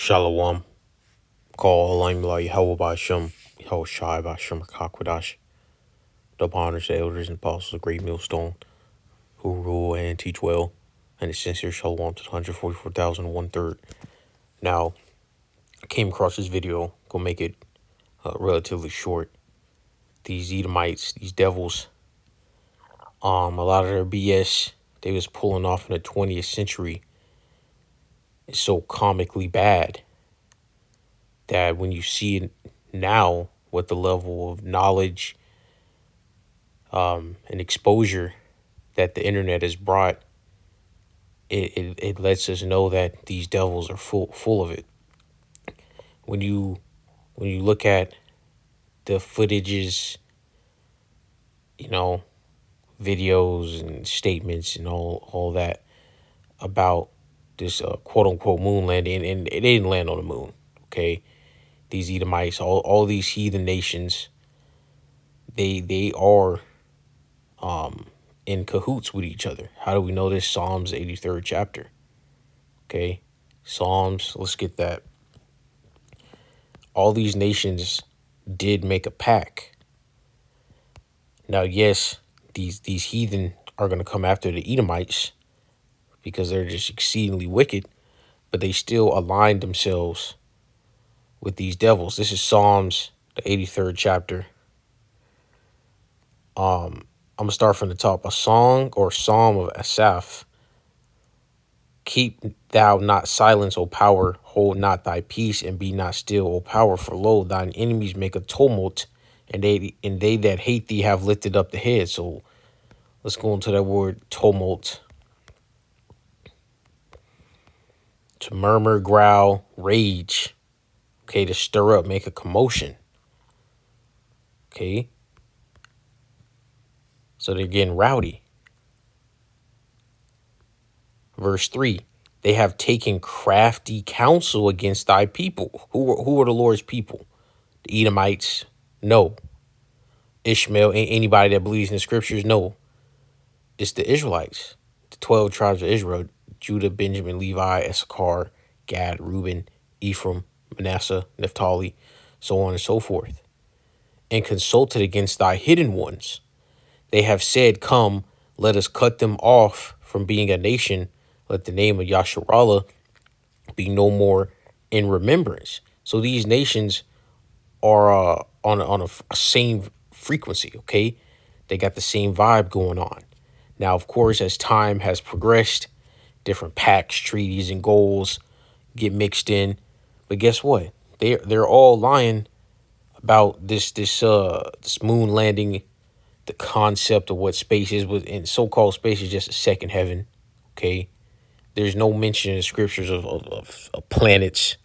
Shalom. Call Alayim Yahweh Bashim, Yahweh Shai Bashim Kakwadash. The honors the elders and apostles of Great Millstone who rule and teach well. And a sincere shalom to the 144,000 third. Now, I came across this video, gonna make it relatively short. These Edomites, these devils, a lot of their BS they was pulling off in the 20th century is so comically bad that when you see it now with the level of knowledge and exposure that the internet has brought, it lets us know that these devils are full of it. When you look at the footages, videos and statements and all that about this quote unquote moon landing, and it didn't land on the moon. Okay, these Edomites, all these heathen nations, they are in cahoots with each other. How do we know this? Psalms 83rd chapter. Okay, Psalms. Let's get that. All these nations did make a pact. Now, yes, these heathen are going to come after the Edomites because they're just exceedingly wicked, but they still aligned themselves with these devils. This is Psalms, the 83rd chapter. I'm going to start from the top. A song or psalm of Asaph. Keep thou not silence, O power, hold not thy peace, and be not still, O power, for lo, thine enemies make a tumult, and they that hate thee have lifted up the head. So let's go into that word tumult. To murmur, growl, rage. Okay, to stir up, make a commotion. Okay. So they're getting rowdy. Verse 3, they have taken crafty counsel against thy people. Who are the Lord's people? The Edomites? No. Ishmael, anybody that believes in the scriptures? No. It's the Israelites, the 12 tribes of Israel: Judah, Benjamin, Levi, Issachar, Gad, Reuben, Ephraim, Manasseh, Naphtali, so on and so forth. And consulted against thy hidden ones. They have said, come, let us cut them off from being a nation. Let the name of Yasharallah be no more in remembrance. So these nations are on a same frequency, okay? They got the same vibe going on. Now, of course, as time has progressed, different pacts, treaties, and goals get mixed in. But guess what? They're all lying about this moon landing, the concept of what space is, and so-called space is just a second heaven, okay? There's no mention in the scriptures of planets,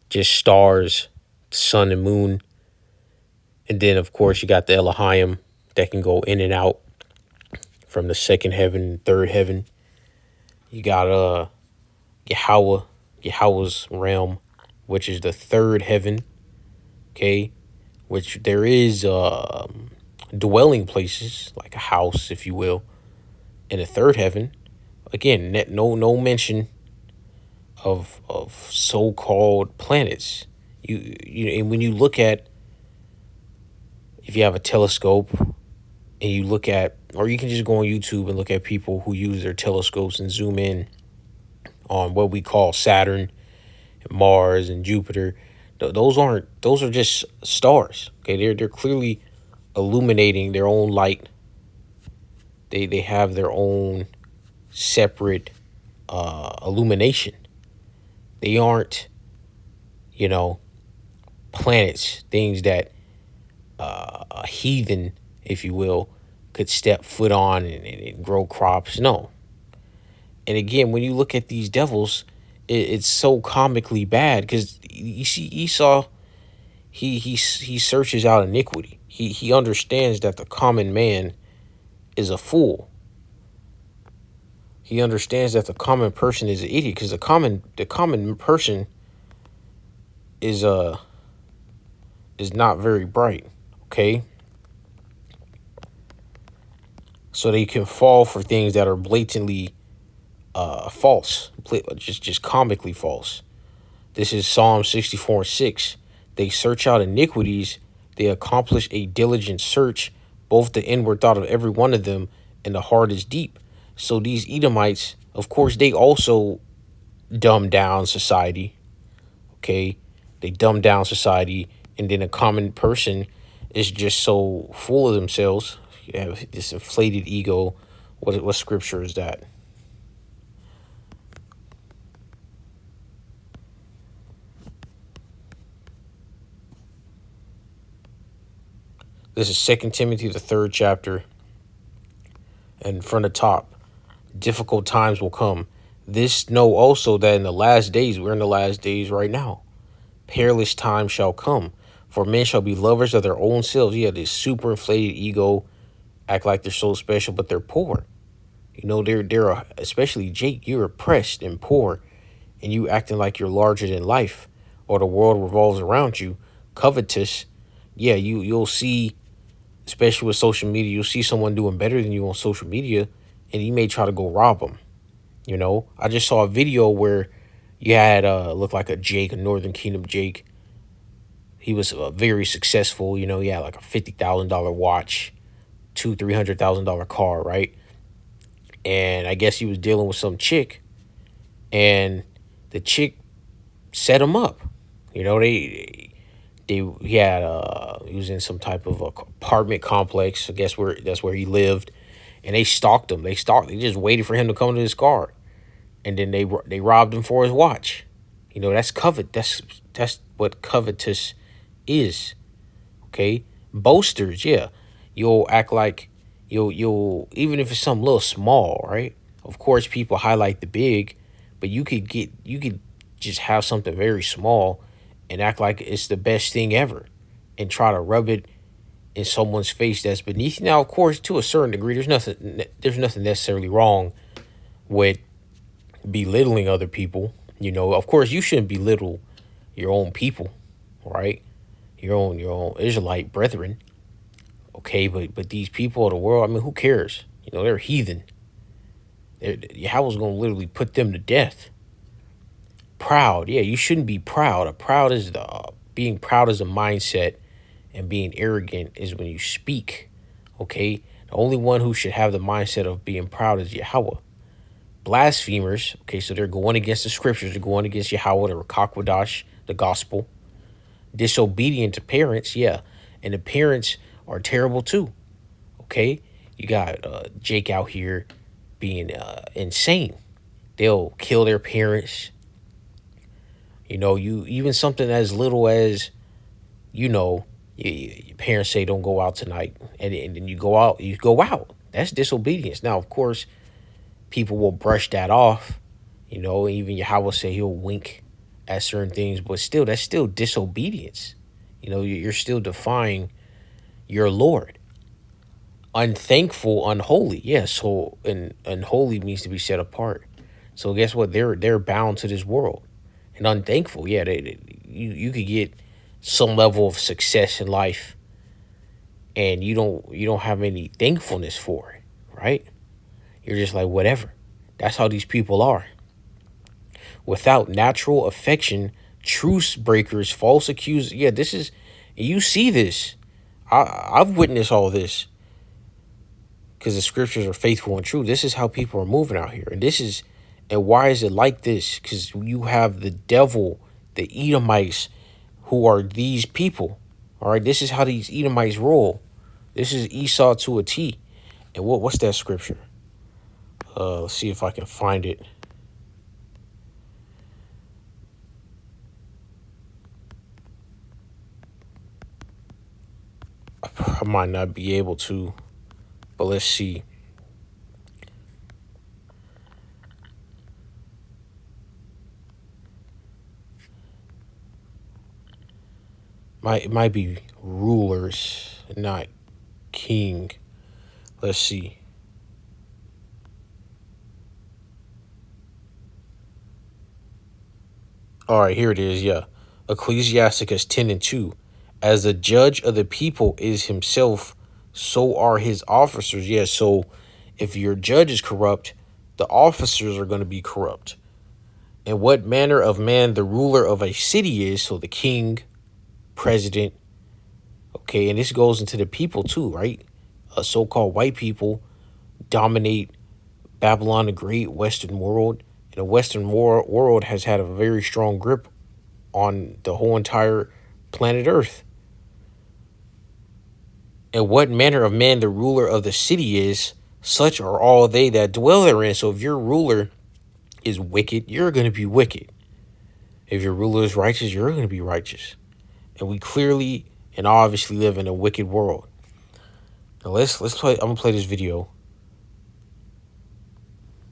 just stars, sun and moon. And then, of course, you got the Elohim that can go in and out from the second heaven, third heaven. You got Yahweh's realm, which is the third heaven, okay? Which there is dwelling places, like a house, if you will, in the third heaven. Again, no mention of so-called planets. And when you look at, if you have a telescope and you look at, or you can just go on YouTube and look at people who use their telescopes and zoom in on what we call Saturn and Mars and Jupiter. Those are just stars. Okay, they're clearly illuminating their own light. They have their own separate illumination. They aren't, planets, things that a heathen, if you will, could step foot on and grow crops. No. And again, when you look at these devils, it's so comically bad because you see Esau, he searches out iniquity. He understands that the common man is a fool. He understands that the common person is an idiot because the common person is not very bright. Okay. So they can fall for things that are blatantly false, just comically false. This is Psalm 64:6. They search out iniquities, they accomplish a diligent search, both the inward thought of every one of them, and the heart is deep. So these Edomites, of course, they also dumb down society. Okay, they dumb down society, and then a common person is just so full of themselves. You have this inflated ego. What scripture is that? This is Second Timothy, the third chapter, and from the top. Difficult times will come. This know also that in the last days, we're in the last days right now, perilous times shall come. For men shall be lovers of their own selves. Yeah, this super inflated ego, act like they're so special, but they're poor. You know, they're especially Jake, you're oppressed and poor, and you acting like you're larger than life, or the world revolves around you. Covetous, yeah, you'll see, especially with social media, you'll see someone doing better than you on social media, and you may try to go rob them. You know, I just saw a video where you had looked like a Jake, a Northern Kingdom Jake. He was very successful. You know, he had like a $50,000 watch, $300,000 car, right? And I guess he was dealing with some chick, and the chick set him up. You know, he was in some type of apartment complex. I guess where that's where he lived, and they stalked him. They just waited for him to come to his car, and then they robbed him for his watch. You know, that's covet. That's what covetous is. Okay, boasters. Yeah, you'll act like you'll even if it's something little small, right? Of course, people highlight the big, but you could just have something very small and act like it's the best thing ever, and try to rub it in someone's face that's beneath you. Now, of course, to a certain degree, there's nothing necessarily wrong with belittling other people. You know, of course, you shouldn't belittle your own people, right? Your own Israelite brethren. Okay, but these people of the world, I mean, who cares? You know, they're heathen. Yahweh's gonna literally put them to death. Proud, yeah, you shouldn't be proud. Being proud is a mindset, and being arrogant is when you speak. Okay, the only one who should have the mindset of being proud is Yahweh. Blasphemers, okay, so they're going against the scriptures, they're going against Yahweh, the Rakakwadash, the gospel. Disobedient to parents, yeah, and the parents are terrible too. Okay, you got Jake out here being insane. They'll kill their parents. You know, you even something as little as, you know, your parents say don't go out tonight, and then you go out. You go out. That's disobedience. Now, of course, people will brush that off. You know, even Yahweh say he'll wink at certain things, but still, that's still disobedience. You know, you're still defying your Lord. Unthankful, unholy. Yeah, so and unholy means to be set apart. So guess what? They're bound to this world. And unthankful, yeah, you could get some level of success in life, and you don't have any thankfulness for it, right? You're just like whatever. That's how these people are. Without natural affection, truce breakers, false accusers. Yeah, this is, you see this. I've witnessed all this because the scriptures are faithful and true. This is how people are moving out here. And why is it like this? Because you have the devil, the Edomites, who are these people. All right, this is how these Edomites roll. This is Esau to a T. And what's that scripture? Let's see if I can find it. I might not be able to, but let's see. It might be rulers, not king. Let's see. All right, here it is. Yeah. Ecclesiasticus 10:2. As the judge of the people is himself, so are his officers. Yeah, so if your judge is corrupt, the officers are going to be corrupt. And what manner of man the ruler of a city is, so the king, president, okay, and this goes into the people too, right? So-called white people dominate Babylon the Great, Western world. And the Western world has had a very strong grip on the whole entire planet Earth. And what manner of man the ruler of the city is, such are all they that dwell therein. So if your ruler is wicked, you're going to be wicked. If your ruler is righteous, you're going to be righteous. And we clearly and obviously live in a wicked world. Now let's play. I'm gonna play this video.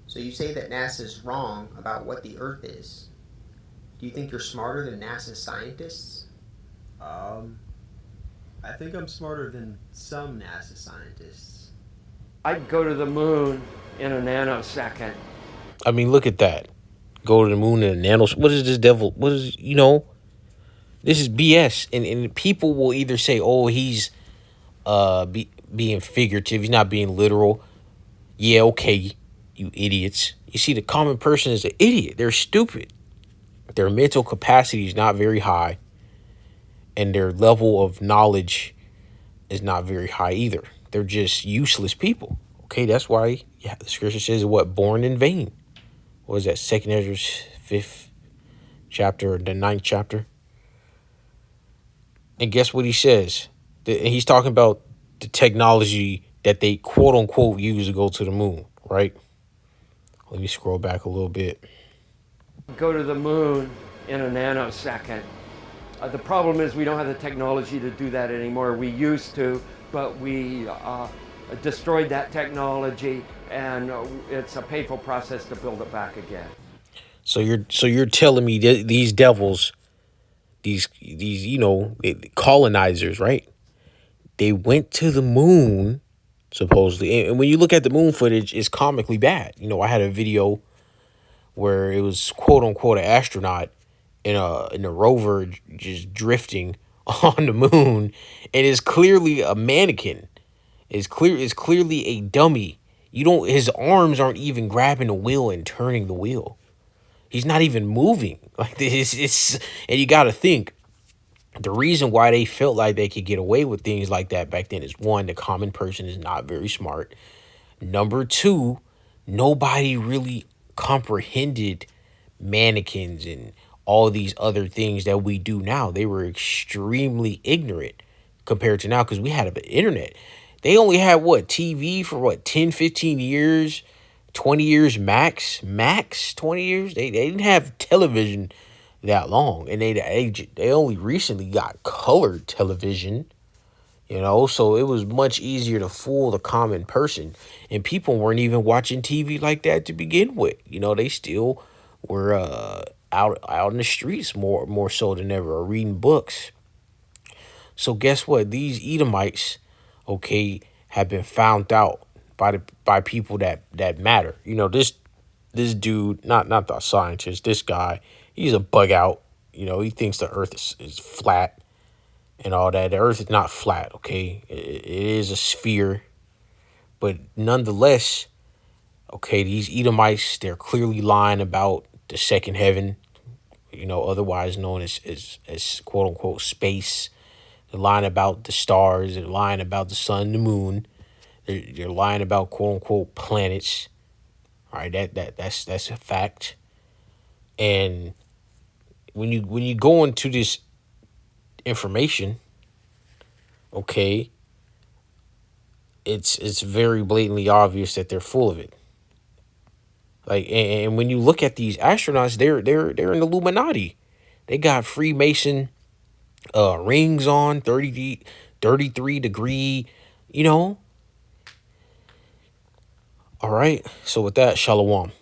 So you say that NASA's wrong about what the Earth is. Do you think you're smarter than NASA scientists? Um, I think I'm smarter than some NASA scientists. I'd go to the moon in a nanosecond. I mean, look at that. Go to the moon and nanos. What is this devil? What is This is BS. And people will either say, "Oh, he's being figurative. He's not being literal." Yeah, okay, you idiots. You see, the common person is an idiot. They're stupid. Their mental capacity is not very high, and their level of knowledge is not very high either. They're just useless people. Okay, that's why the scripture says what, born in vain. What is that? 2nd Ezra's 5th chapter, the 9th chapter. And guess what he says? He's talking about the technology that they quote unquote use to go to the moon, right? Let me scroll back a little bit. Go to the moon in a nanosecond. The problem is we don't have the technology to do that anymore. We used to, but we destroyed that technology, and it's a painful process to build it back again. So you're telling me that these devils, these colonizers, right? They went to the moon supposedly, and when you look at the moon footage, it's comically bad. I had a video where it was quote unquote an astronaut in a rover just drifting on the moon, and it's clearly a mannequin. It's clearly a dummy. His arms aren't even grabbing the wheel and turning the wheel. He's not even moving. Like this, and you got to think the reason why they felt like they could get away with things like that back then is, one, the common person is not very smart. Number two, nobody really comprehended mannequins and all these other things that we do now. They were extremely ignorant compared to now, because we had an internet. They only had TV for 10, 15 years, 20 years max 20 years. They didn't have television that long, and they only recently got colored television. So it was much easier to fool the common person, and people weren't even watching TV like that to begin with. They still were out in the streets more so than ever, or reading books. So guess what? These Edomites, okay, have been found out by people that matter. This dude, not the scientist, this guy, he's a bug out. He thinks the earth is flat and all that. The earth is not flat, okay? It is a sphere. But nonetheless, okay, these Edomites, they're clearly lying about the second heaven, otherwise known as quote unquote space. They're lying about the stars. They're lying about the sun, the moon. They're lying about quote unquote planets. All right, that's a fact. And when you go into this information, okay, it's very blatantly obvious that they're full of it. Like, and when you look at these astronauts, they're in Illuminati. They got Freemason rings on, 33 degree, you know. All right. So with that, shalom.